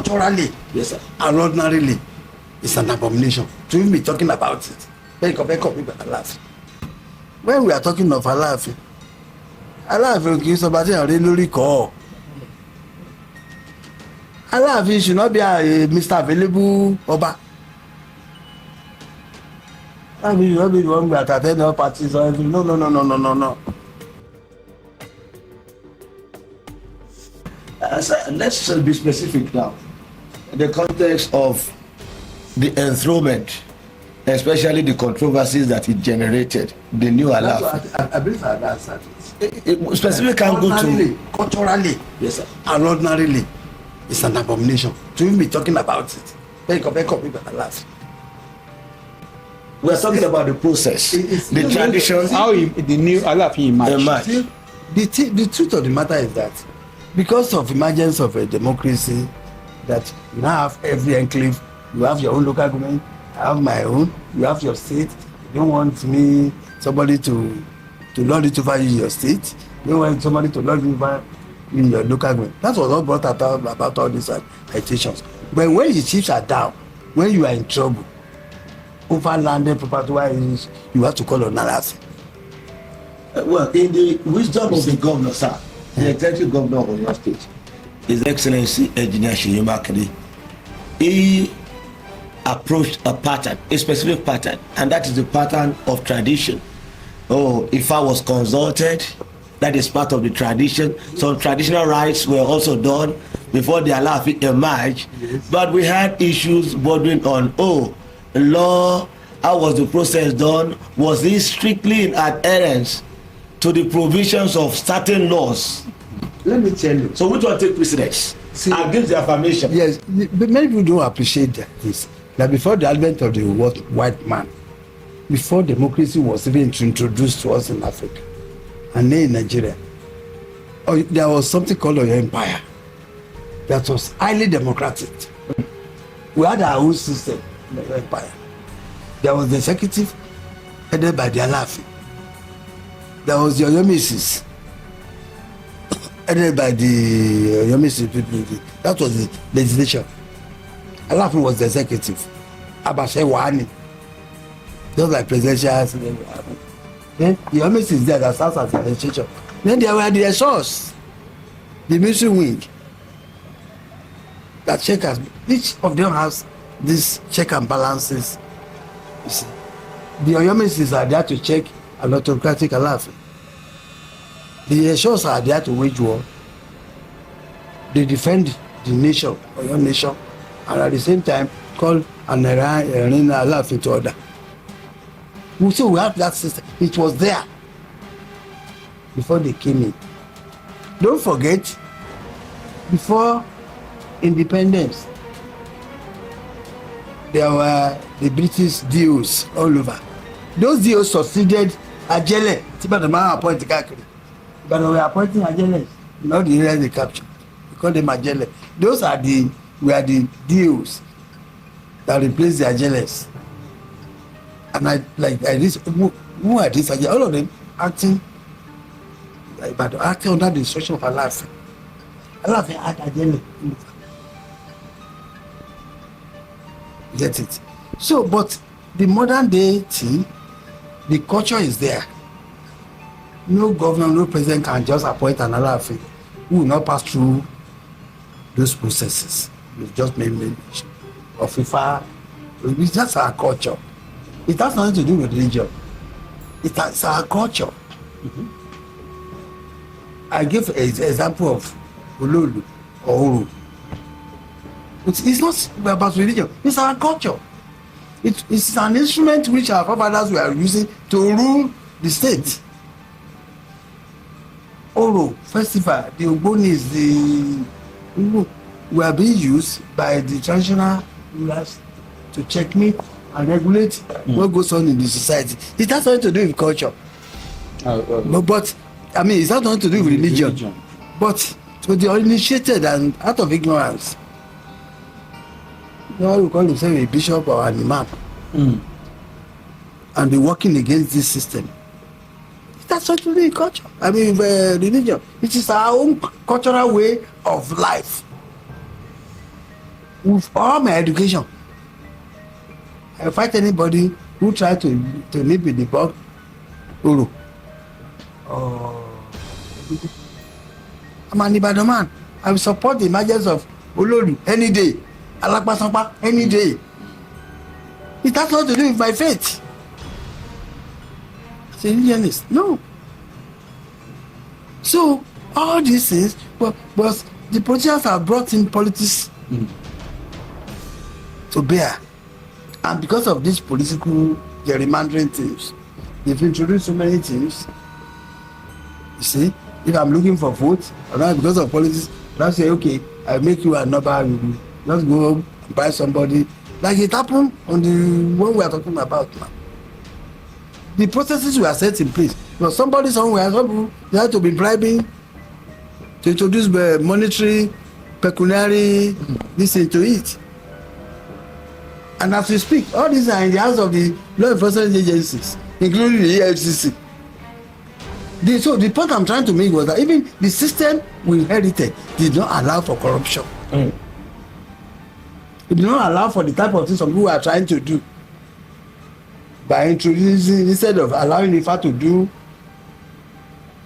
culturally, Yes, sir. and ordinarily, it's an abomination to even be talking about it. When we are talking of Alaafin, kì í sọ bá tí àwọn lórí kọ́ Alaafin should not be a Mr. Available Ọba. Alaafin should not be the one we are attending all parties or anything. No. Sir, let's be specific now. In the context of the enthronement, especially the controversies that it generated, the new Alaafin. I believe I answered it. Specific can go to culturally, yes, sir. And ordinarily, it's an abomination to even be talking about it. We are talking about the process, the tradition, how the new Alaafin emerged. The truth of the matter is that because of emergence of a democracy, that you now have every enclave, you have your own local government, I have my own, you have your state. You don't want somebody to lord it over you in your state. You don't want somebody to lord it over in your local government. That's what all brought about all these agitations. But when the chiefs are down, when you are in trouble, over landed property wise, you have to call on Alaafin. Well, in the wisdom of the governor, sir, the executive governor of your state, His Excellency Engineer Seyi Makinde, he approached a specific pattern, and that is the pattern of tradition. Oh, if I was consulted, that is part of the tradition. Some traditional rites were also done before the Alaafin emerged. Yes. But we had issues bordering on, law, how was the process done? Was this strictly in adherence to the provisions of certain laws? Let me tell you. So which one take precedence? Against the affirmation? Yes, but many people don't appreciate this. That before the advent of the white man, before democracy was even introduced to us in Africa, and then in Nigeria, there was something called an empire that was highly democratic. We had our own system in the empire. There was the executive headed by the Alaafin. There was the Oyomesis headed by the Oyomesis people. That was the legislation. Alaafin was the executive. Abashe Wani, just like presidential. Then the Oyomesis is there that starts as the legislature. Then there were the Eshors, the military wing, that checkers. Each of them has these check and balances. You see, the Oyomesis are there to check an autocratic Alaafin. The Eshors are there to wage war. They defend the nation, Oyo nation, and at the same time call an Alaafin to order. So we have that system. It was there before they came in. Don't forget, before independence, there were the British deals all over. Those deals succeeded Ajele. But the man appointed Kakiri. But we are appointing Ajele, not the area they captured. We call them Ajele. Those are the deals that replace the Ajeles. And who are these Ajele? All of them acting under the instruction of Alaafin. Alaafin had Ajele. Get it? So, but the modern day thing, the culture is there. No governor, no president can just appoint an Alaafin who will not pass through those processes. It's just maybe of FIFA. It's just our culture. It has nothing to do with religion. It's our culture. Mm-hmm. I give an example of Ololu or Oro. It's not about religion. It's our culture. It's an instrument which our forefathers were using to rule the state. Oro festival, the Ogbonis, were being used by the traditional rulers to checkmate and regulate what goes on in the society. It has nothing to do with culture. But I mean, it's not nothing to do with religion. But to the uninitiated and out of ignorance, you know, we call himself a bishop or an imam, and be working against this system. That's actually culture. I mean, religion. It is our own cultural way of life. with all my education, I fight anybody who try to live with the bug Oro. I'm an Ibadan man. I will support the emergence of Oloru any day. Alapasampa any day. It has nothing to do with my faith. As a religionist, no. So all these things, but the politicians have brought in politics to bear, and because of these political gerrymandering things, they've introduced so many things. You see, if I'm looking for votes, or not because of politics, I say, okay, I make you a number, just go and buy somebody. Like it happened on the one we are talking about now. The processes were set in place. But somebody somewhere, they had to be bribing to introduce monetary, pecuniary, this into it. And as we speak, all these are in the hands of the law enforcement agencies, including the EFCC. So the point I'm trying to make was that even the system we inherited did not allow for corruption. It did not allow for the type of things some people are trying to do by introducing, instead of allowing IFA to do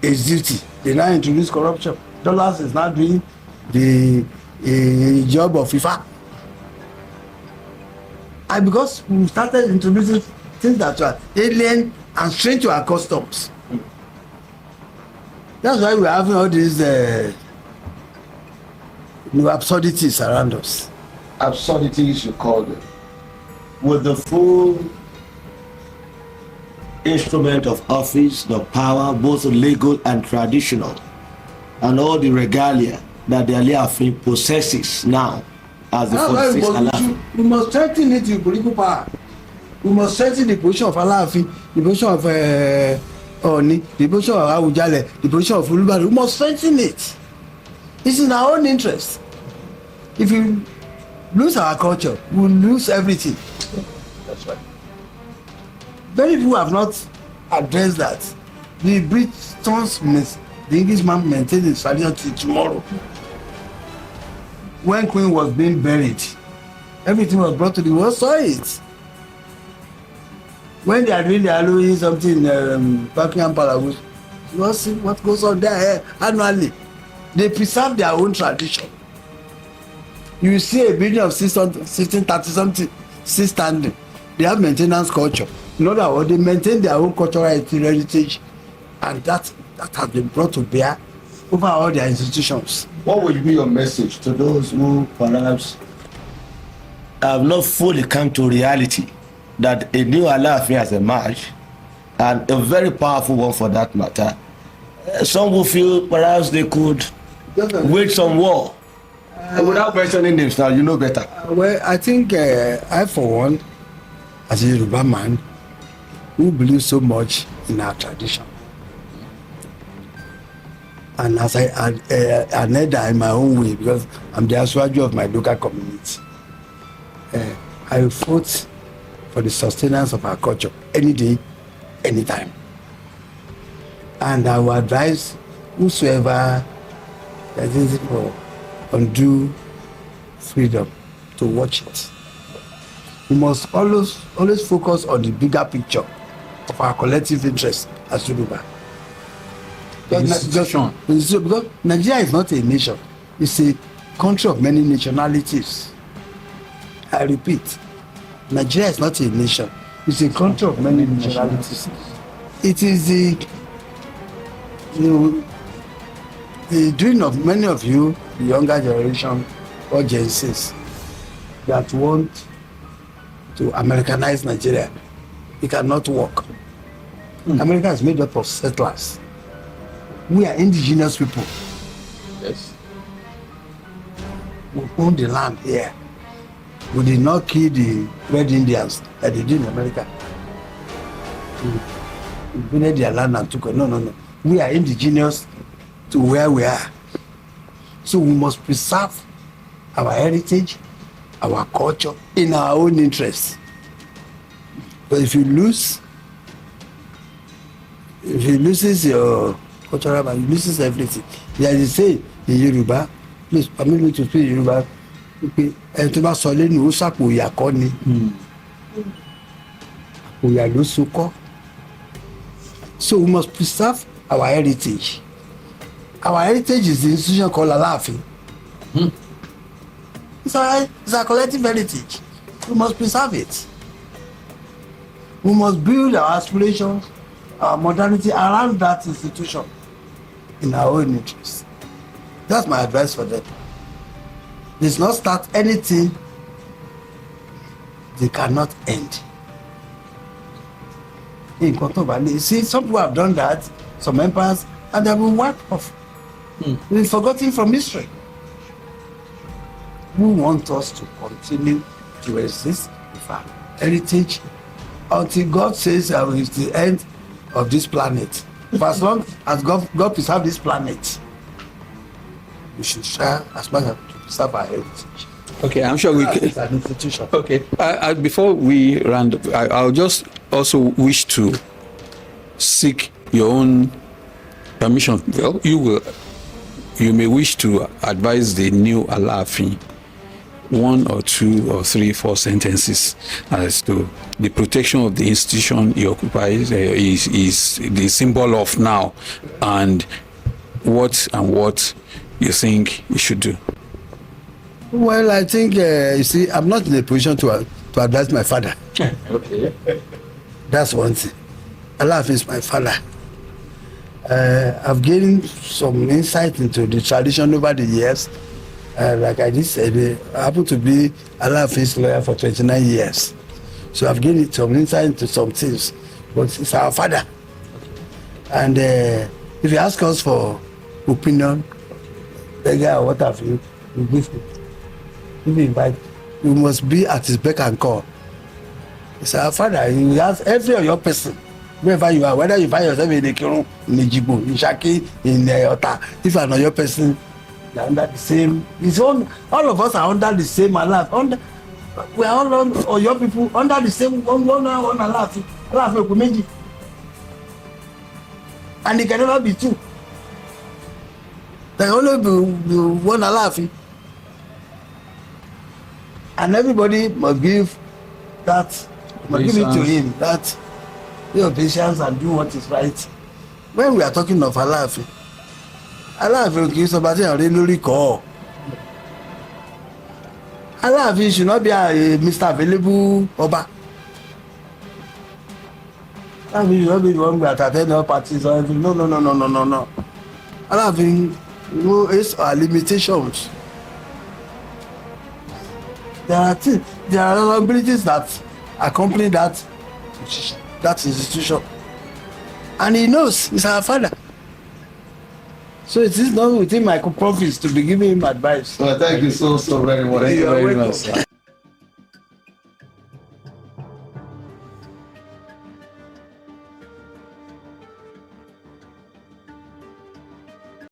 its duty, they now introduce corruption. Dollars is now doing the job of IFA. And because we started introducing things that were alien and strange to our customs, that's why we're having all these absurdities around us. Absurdities, you call them. With the full instrument of office, the power, both legal and traditional, and all the regalia that the Alaafin possesses now as the 46th Alaafin. We must strengthen it with political power. We must strengthen the position of Alaafin, the position of Oni, the position of Awujale, the position of Olubari. We must strengthen it. It's in our own interest. If we lose our culture, we will lose everything. That's right. Very few have not addressed that. The Britons, the Englishman maintained his tradition till tomorrow. When Queen was being buried, everything was brought to the world, saw it. When they are doing the Halloween something in Buckingham Palace, you see what goes on there annually. They preserve their own tradition. You see a building of 1630 something still standing. They have maintenance culture. In other words, they maintain their own cultural heritage, and that has been brought to bear over all their institutions. What would be your message to those who perhaps have not fully come to reality that a new Alaafin has emerged, and a very powerful one for that matter? Some will feel perhaps they could wage some war. Without mentioning names now, you know better. Well, I think I, for one, as a Yoruba man who believes so much in our tradition, and as an elder in my own way, because I'm the Aswaju of my local community, I fought for the sustenance of our culture any day, anytime. And I will advise whosoever that is for undue freedom to watch it. We must always focus on the bigger picture of our collective interest as Yoruba. Because Nigeria is not a nation, it's a country of many nationalities. I repeat, Nigeria is not a nation, it's a country of many nationalities. It is the dream of many of you, the younger generation or Gen Zs, that want to Americanize Nigeria. It cannot work. America is made up of settlers. We are indigenous people. Yes. We own the land here. We did not kill the Red Indians that they did in America. We invaded their land and took it. No. We are indigenous to where we are. So we must preserve our heritage, our culture in our own interest. But if you lose your cultural value, you lose everything. There is a say in Yoruba, please permit me to speak Yoruba, pé ẹni tó bá sọ lẹ́nu ó sàpò ìyà kọ́ ni àpò ìyà ló so kọ́. So we must preserve our heritage. Our heritage is the institution called Alaafin. It's our collective heritage. We must preserve it. We must build our aspirations, our modernity around that institution in our own interest. That's my advice for them. Let's not start anything they cannot end. You see, some people have done that, some empires, and they have been wiped off. We've been forgotten from history. We want us to continue to exist with our heritage until God says it's the end of this planet. For as long as God preserves this planet, we should try as much as to preserve our heritage. Okay, I'm sure we can. It's an institution. Okay, before we round, I'll just also wish to seek your own permission. Well, you may wish to advise the new Alaafin 1 or 2 or 3, 4 sentences as to the protection of the institution he occupies is the symbol of now, and what you think he should do. Well, I think you see, I'm not in a position to advise my father. Okay. That's one thing. Alaafin is my father. I've gained some insight into the tradition over the years. Like I just said, I happen to be Alaafin's lawyer for 29 years. So I've gained some insight into some things. But it's our father. And if you ask us for opinion, beggar or what have you, we give it. If you invite, you must be at his beck and call. It's our father. He has every of your person. Wherever you are, whether you find yourself in Ekirun, in Ejigbo, in Shaki, in Ota, if you are not your person, you are under the same. All of us are under the same Alaafin. We are all your people under the same one Alaafin. Alaafin Okumeji. And it can never be two. There can only be one Alaafin. And everybody must give that, must give it to him, that your patience and do what is right. When we are talking of Alaafin kì í sọ bá tí àwọn ọ̀rẹ́ lórí kọ́. Alaafin should not be a Mr. Available Ọba. Alaafin should not be the one that attend all parties or anything. No. Alaafin knows our limitations. There are responsibilities that accompany that institution, and he knows he's our father. So it is not within my province to be giving him advice. Well, thank you so very much. Thank you very much.